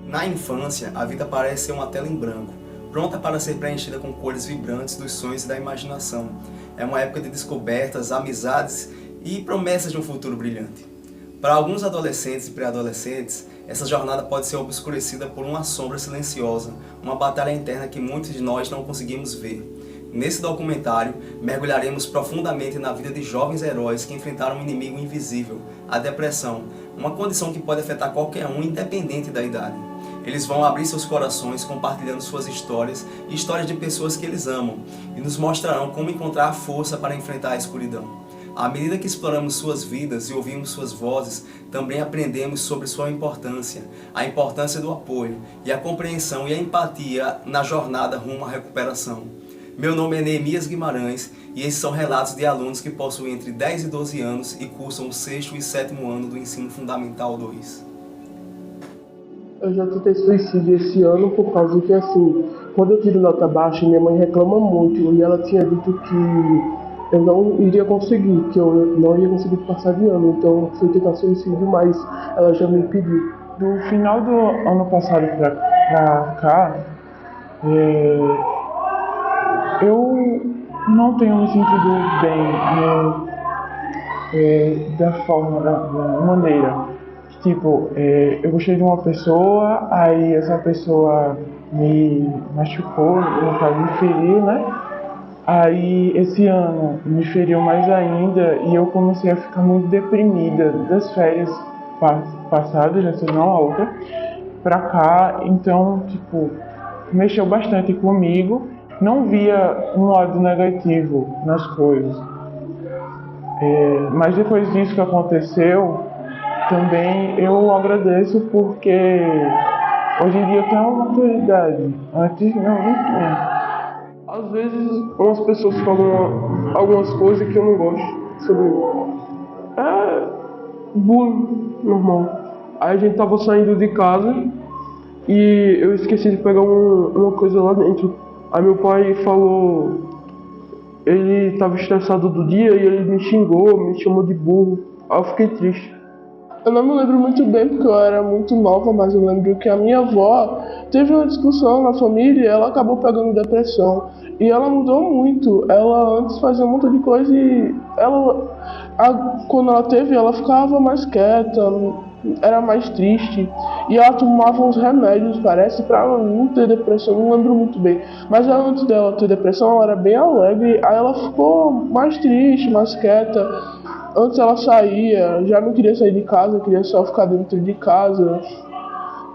Na infância, a vida parece ser uma tela em branco, pronta para ser preenchida com cores vibrantes dos sonhos e da imaginação. É uma época de descobertas, amizades e promessas de um futuro brilhante. Para alguns adolescentes e pré-adolescentes, essa jornada pode ser obscurecida por uma sombra silenciosa, uma batalha interna que muitos de nós não conseguimos ver. Nesse documentário, mergulharemos profundamente na vida de jovens heróis que enfrentaram um inimigo invisível, a depressão, uma condição que pode afetar qualquer um, independente da idade. Eles vão abrir seus corações compartilhando suas histórias e histórias de pessoas que eles amam, e nos mostrarão como encontrar a força para enfrentar a escuridão. À medida que exploramos suas vidas e ouvimos suas vozes, também aprendemos sobre sua importância, a importância do apoio e a compreensão e a empatia na jornada rumo à recuperação. Meu nome é Neemias Guimarães e esses são relatos de alunos que possuem entre 10 e 12 anos e cursam o 6º e 7º ano do Ensino Fundamental 2. Eu já tentei suicídio esse ano por causa que, assim, quando eu tiro nota baixa, minha mãe reclama muito e ela tinha dito que eu não iria conseguir, que eu não ia conseguir passar de ano, então eu fui tentar suicídio, mas ela já me impediu. Do final do ano passado pra cá, eu não tenho me sentido bem da forma, da maneira. Tipo, eu gostei de uma pessoa, aí essa pessoa me machucou, no caso me feriu, né? Aí esse ano me feriu mais ainda e eu comecei a ficar muito deprimida das férias passadas, já sei não a outra, pra cá. Então, tipo, mexeu bastante comigo. Não via um lado negativo nas coisas. Mas depois disso que aconteceu, também eu agradeço porque hoje em dia eu tenho uma maturidade. Antes não tinha. Às vezes umas pessoas falam algumas coisas que eu não gosto sobre mim. É bullying normal. Aí a gente tava saindo de casa e eu esqueci de pegar uma coisa lá dentro. Aí meu pai falou, ele tava estressado do dia e ele me xingou, me chamou de burro. Aí eu fiquei triste. Eu não me lembro muito bem porque eu era muito nova, mas eu lembro que a minha avó teve uma discussão na família e ela acabou pegando depressão. E ela mudou muito. Ela antes fazia um monte de coisa e quando ela teve, ela ficava mais quieta, era mais triste. E ela tomava uns remédios, parece, pra ela não ter depressão, não lembro muito bem. Mas antes dela ter depressão, ela era bem alegre, aí ela ficou mais triste, mais quieta. Antes ela saía, já não queria sair de casa, queria só ficar dentro de casa.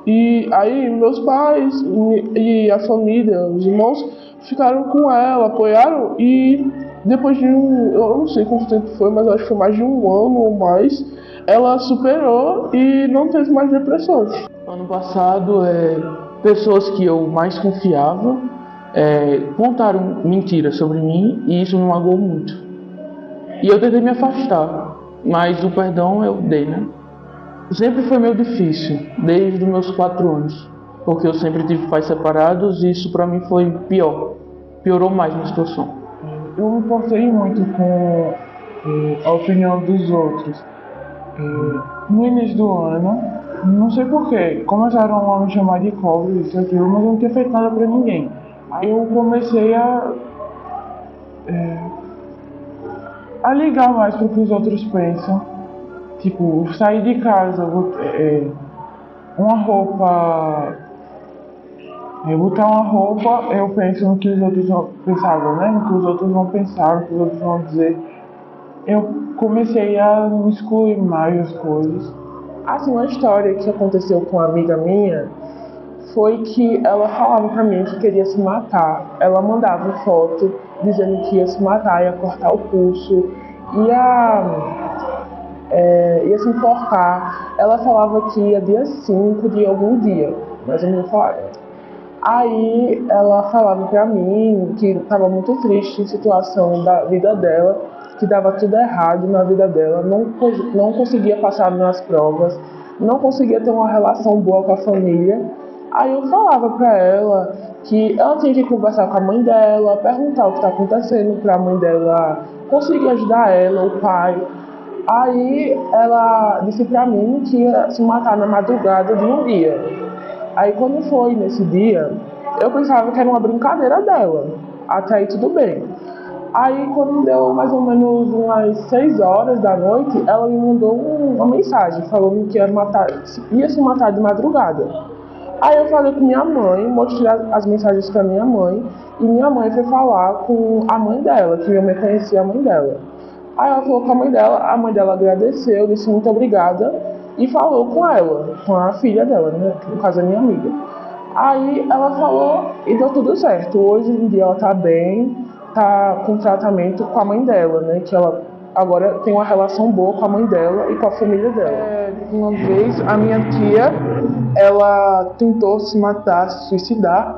E aí meus pais e a família, os irmãos, ficaram com ela, apoiaram e depois de eu não sei quanto tempo foi, mas acho que foi mais de um ano ou mais, ela superou e não teve mais depressão. Ano passado, pessoas que eu mais confiava contaram mentiras sobre mim e isso me magoou muito. E eu tentei me afastar, mas o perdão eu dei, né? Sempre foi meio difícil, desde os meus 4 anos, porque eu sempre tive pais separados e isso pra mim foi pior, piorou mais minha situação. Eu me importei muito com a opinião dos outros. No início do ano, não sei porquê, começaram a me chamar de cobre, isso e aquilo, mas eu não tinha feito nada pra ninguém. Aí eu comecei a ligar mais pro que os outros pensam. Tipo, sair de casa, uma roupa, botar uma roupa, eu penso no que os outros pensavam, né? No que os outros vão pensar, no que os outros vão dizer. Eu comecei a me excluir mais as coisas. Assim, uma história que aconteceu com uma amiga minha foi que ela falava pra mim que queria se matar. Ela mandava foto dizendo que ia se matar, ia cortar o pulso, ia se enforcar. Ela falava que ia dia 5 de algum dia, mas eu não falava. Aí ela falava pra mim que estava muito triste em situação da vida dela, que dava tudo errado na vida dela, não conseguia passar nas provas, não conseguia ter uma relação boa com a família. Aí eu falava pra ela que ela tinha que conversar com a mãe dela, perguntar o que está acontecendo pra mãe dela conseguir ajudar ela, o pai. Aí ela disse pra mim que ia se matar na madrugada de um dia. Aí quando foi nesse dia, eu pensava que era uma brincadeira dela. Até aí tudo bem. Aí quando deu mais ou menos umas 6 horas da noite, ela me mandou uma mensagem falando que ia se matar de madrugada. Aí eu falei com minha mãe, mostrei as mensagens para minha mãe, e minha mãe foi falar com a mãe dela, que minha mãe conhecia a mãe dela. Aí ela falou com a mãe dela agradeceu, disse muito obrigada, e falou com ela, com a filha dela, né, que no caso é minha amiga. Aí ela falou e deu tudo certo. Hoje em dia ela tá bem, tá com tratamento com a mãe dela, né? Que ela agora tem uma relação boa com a mãe dela e com a família dela. Uma vez a minha tia, ela tentou se matar, se suicidar,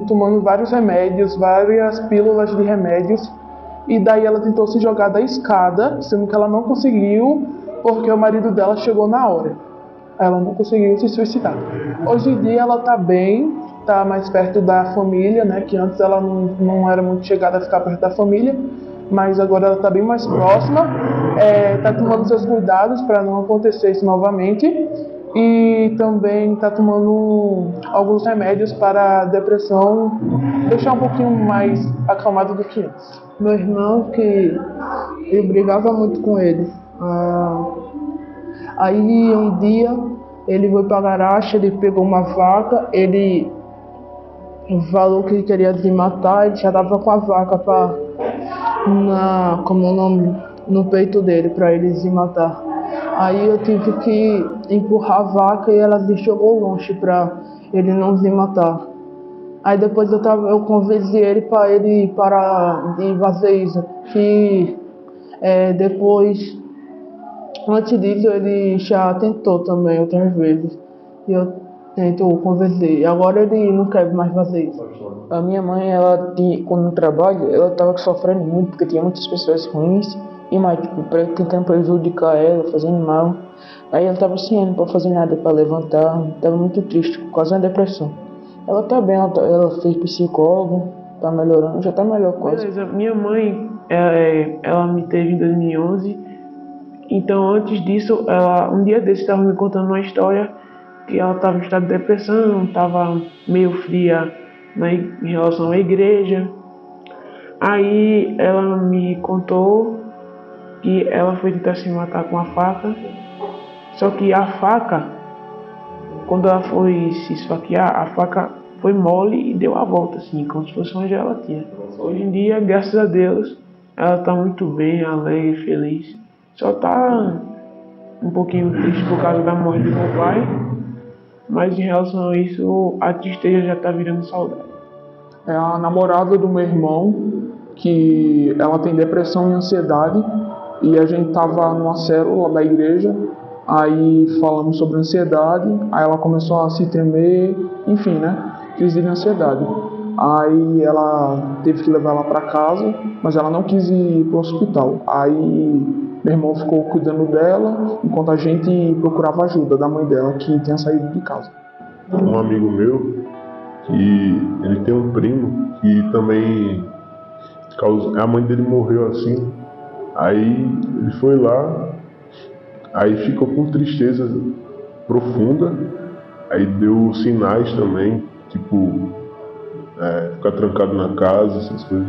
tomando vários remédios, várias pílulas de remédios. E daí ela tentou se jogar da escada, sendo que ela não conseguiu, porque o marido dela chegou na hora. Ela não conseguiu se suicidar. Hoje em dia ela tá bem, tá mais perto da família, né? Que antes ela não era muito chegada a ficar perto da família, mas agora ela tá bem mais próxima, tá tomando seus cuidados para não acontecer isso novamente e também tá tomando alguns remédios para a depressão deixar um pouquinho mais acalmado do que antes. Meu irmão, que eu brigava muito com ele. Aí um dia ele foi pra garagem, ele pegou uma faca, ele falou que ele queria se matar, ele já tava com a faca no peito dele pra ele se matar. Aí eu tive que empurrar a vaca e ela me jogou longe pra ele não se matar. Aí depois eu convenci ele para ele parar de fazer isso, que depois... Antes disso, ele já tentou também outras vezes. E eu tento convencer. Agora ele não quer mais fazer isso. A minha mãe, quando no trabalho, ela estava sofrendo muito, porque tinha muitas pessoas ruins e mais, tentando prejudicar ela, fazendo mal. Aí ela estava assim, não pode fazer nada para levantar, estava muito triste, por causa da depressão. Ela está bem, ela fez psicólogo, está melhorando, já está melhor quase. Beleza, minha mãe, ela me teve em 2011. Então, antes disso, um dia desses estava me contando uma história que ela estava em estado de depressão, estava meio fria em relação à igreja. Aí ela me contou que ela foi tentar se matar com a faca, só que a faca, quando ela foi se esfaquear, a faca foi mole e deu a volta, assim, como se fosse uma gelatina. Hoje em dia, graças a Deus, ela está muito bem, alegre, feliz. Só tá um pouquinho triste por causa da morte do meu pai, mas em relação a isso, a tristeza já tá virando saudade. É a namorada do meu irmão, que ela tem depressão e ansiedade, e a gente tava numa célula da igreja, aí falamos sobre ansiedade, aí ela começou a se tremer, enfim, né, crise de ansiedade. Aí ela teve que levar ela para casa, mas ela não quis ir pro hospital. Aí meu irmão ficou cuidando dela, enquanto a gente procurava ajuda da mãe dela, que tinha saído de casa. Um amigo meu, que ele tem um primo, que também a mãe dele morreu assim. Aí ele foi lá, aí ficou com tristeza profunda, aí deu sinais também, tipo, ficar trancado na casa, essas coisas.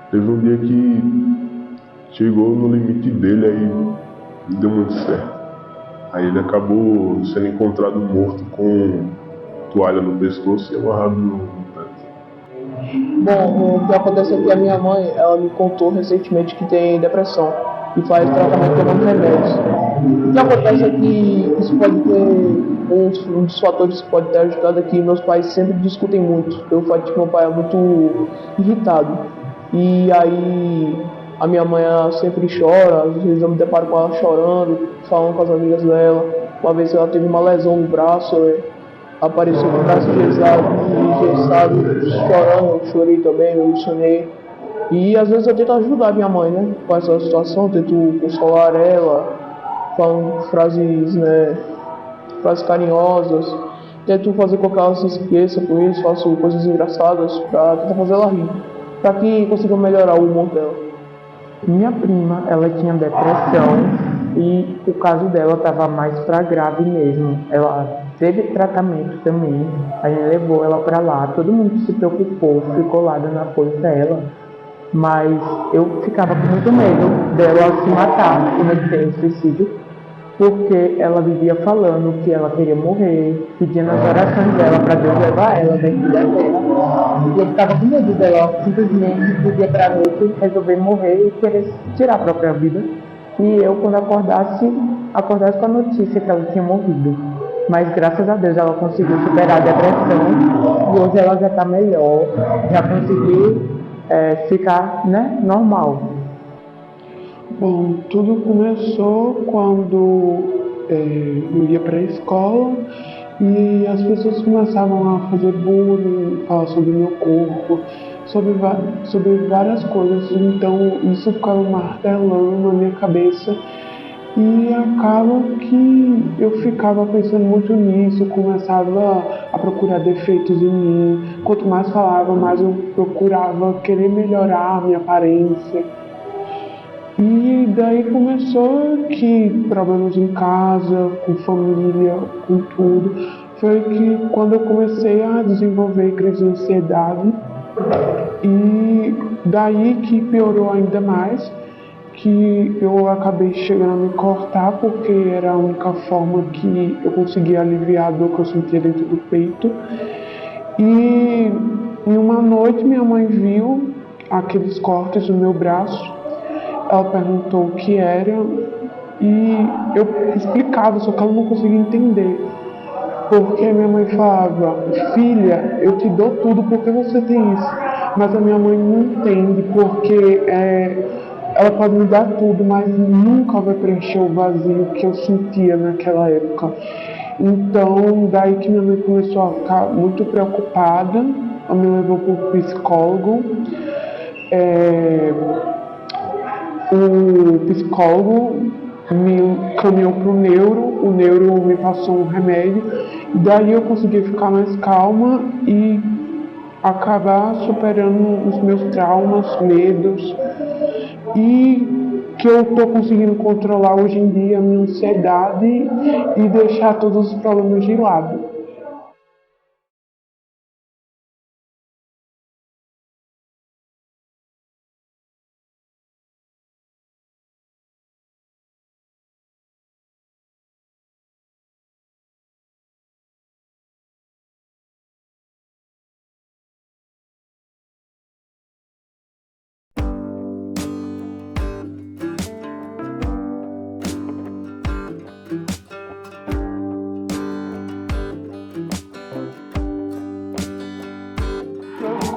Teve um dia que chegou no limite dele, aí não deu muito certo. Aí ele acabou sendo encontrado morto com toalha no pescoço e amarrado no teto. Bom, o que aconteceu é que a minha mãe, ela me contou recentemente que tem depressão e faz tratamento tomando remédios. O que acontece é que isso pode ter um dos fatores que pode ter ajudado é que meus pais sempre discutem muito, pelo fato de que meu pai é muito irritado. E aí a minha mãe sempre chora, às vezes eu me deparo com ela chorando, falando com as amigas dela. Uma vez ela teve uma lesão no braço, apareceu com o braço engessado, chorando, eu chorei também, eu emocionei. E às vezes eu tento ajudar minha mãe, né, com essa situação, tento consolar ela, falando frases carinhosas, tento fazer com que ela se esqueça por isso, faço coisas engraçadas pra tentar fazer ela rir, pra que consiga melhorar o humor dela. Minha prima, ela tinha depressão e o caso dela estava mais pra grave mesmo. Ela teve tratamento também, a gente levou ela pra lá, todo mundo se preocupou, ficou lá dando apoio pra ela, mas eu ficava com muito medo dela se matar, cometer um suicídio, porque ela vivia falando que ela queria morrer, pedindo as orações dela pra Deus levar ela daqui da terra. E eu ficava com medo dela simplesmente, do dia pra noite, resolver morrer e querer tirar a própria vida. E eu, quando acordasse com a notícia que ela tinha morrido. Mas graças a Deus ela conseguiu superar a depressão e hoje ela já está melhor, já conseguiu ficar, né, normal. Bom, tudo começou quando eu ia para a escola e as pessoas começavam a fazer bullying, falar sobre o meu corpo, sobre várias coisas. Então isso ficava martelando na minha cabeça e acaba que eu ficava pensando muito nisso, começava a procurar defeitos em mim. Quanto mais falava, mais eu procurava querer melhorar a minha aparência. E daí começou que problemas em casa, com família, com tudo. Foi que quando eu comecei a desenvolver crise de ansiedade, e daí que piorou ainda mais, que eu acabei chegando a me cortar, porque era a única forma que eu conseguia aliviar a dor que eu sentia dentro do peito. E em uma noite minha mãe viu aqueles cortes no meu braço. Ela perguntou o que era e eu explicava, só que ela não conseguia entender. Porque minha mãe falava, filha, eu te dou tudo porque você tem isso. Mas a minha mãe não entende porque ela pode me dar tudo, mas nunca vai preencher o vazio que eu sentia naquela época. Então, daí que minha mãe começou a ficar muito preocupada, ela me levou para o psicólogo. O psicólogo me caminhou para o neuro me passou um remédio, e daí eu consegui ficar mais calma e acabar superando os meus traumas, medos, e que eu estou conseguindo controlar hoje em dia a minha ansiedade e deixar todos os problemas de lado.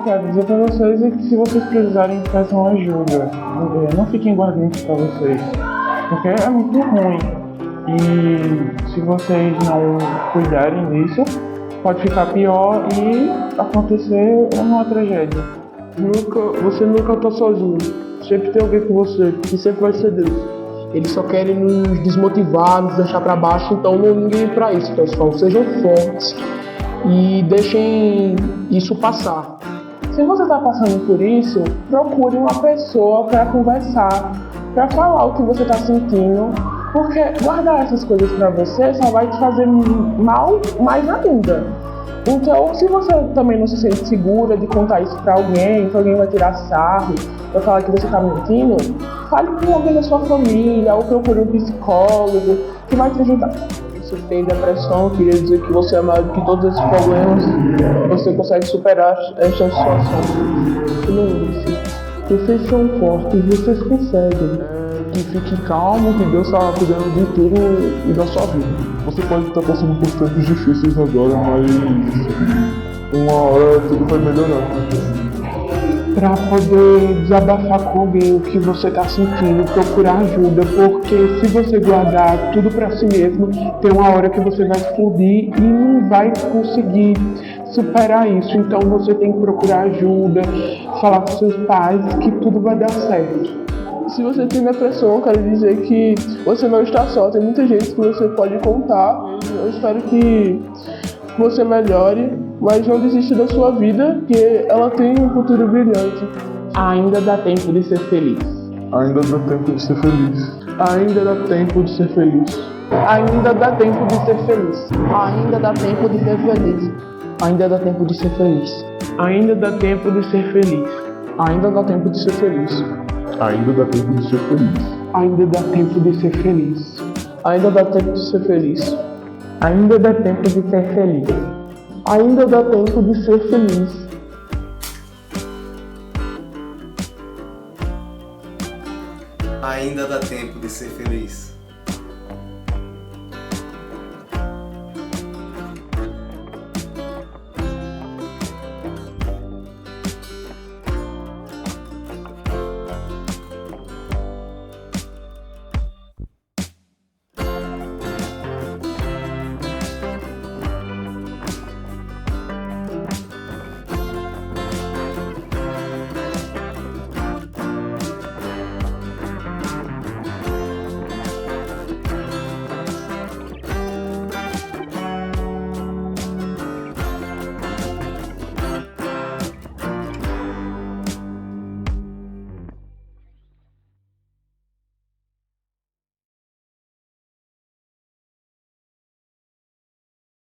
Quero dizer para vocês é que se vocês precisarem, peçam ajuda. Não fiquem guardando isso para vocês, porque é muito ruim. E se vocês não cuidarem disso, pode ficar pior e acontecer uma tragédia. Você nunca está sozinho. Sempre tem alguém com você e sempre vai ser Deus. Eles só querem nos desmotivar, nos deixar para baixo, então não liguem para isso, pessoal. Sejam fortes e deixem isso passar. Se você está passando por isso, procure uma pessoa para conversar, para falar o que você está sentindo, porque guardar essas coisas para você só vai te fazer mal mais ainda. Então, se você também não se sente segura de contar isso para alguém, que alguém vai tirar sarro, vai falar que você está mentindo, fale com alguém da sua família ou procure um psicólogo que vai te ajudar. Se você tem depressão, eu queria dizer que você é maior do que todos esses problemas, você consegue superar esta situação. Lembre-se, vocês são fortes, vocês conseguem. Que fique calmo, que Deus está cuidando de tudo e da sua vida. Você pode estar passando por tempos difíceis agora, mas uma hora tudo vai melhorar. Para poder desabafar com alguém o que você está sentindo, procurar ajuda, porque se você guardar tudo para si mesmo, tem uma hora que você vai explodir e não vai conseguir superar isso. Então você tem que procurar ajuda, falar com seus pais que tudo vai dar certo. Se você tem depressão, eu quero dizer que você não está só, tem muita gente que você pode contar. Eu espero que você melhore, mas não desista da sua vida, porque ela tem um futuro brilhante. Ainda dá tempo de ser feliz. Ainda dá tempo de ser feliz. Ainda dá tempo de ser feliz. Ainda dá tempo de ser feliz. Ainda dá tempo de ser feliz. Ainda dá tempo de ser feliz. Ainda dá tempo de ser feliz. Ainda dá tempo de ser feliz. Ainda dá tempo de ser feliz. Ainda dá tempo de ser feliz. Ainda dá tempo de ser feliz. Ainda dá tempo de ser feliz. Ainda dá tempo de ser feliz. Ainda dá tempo de ser feliz.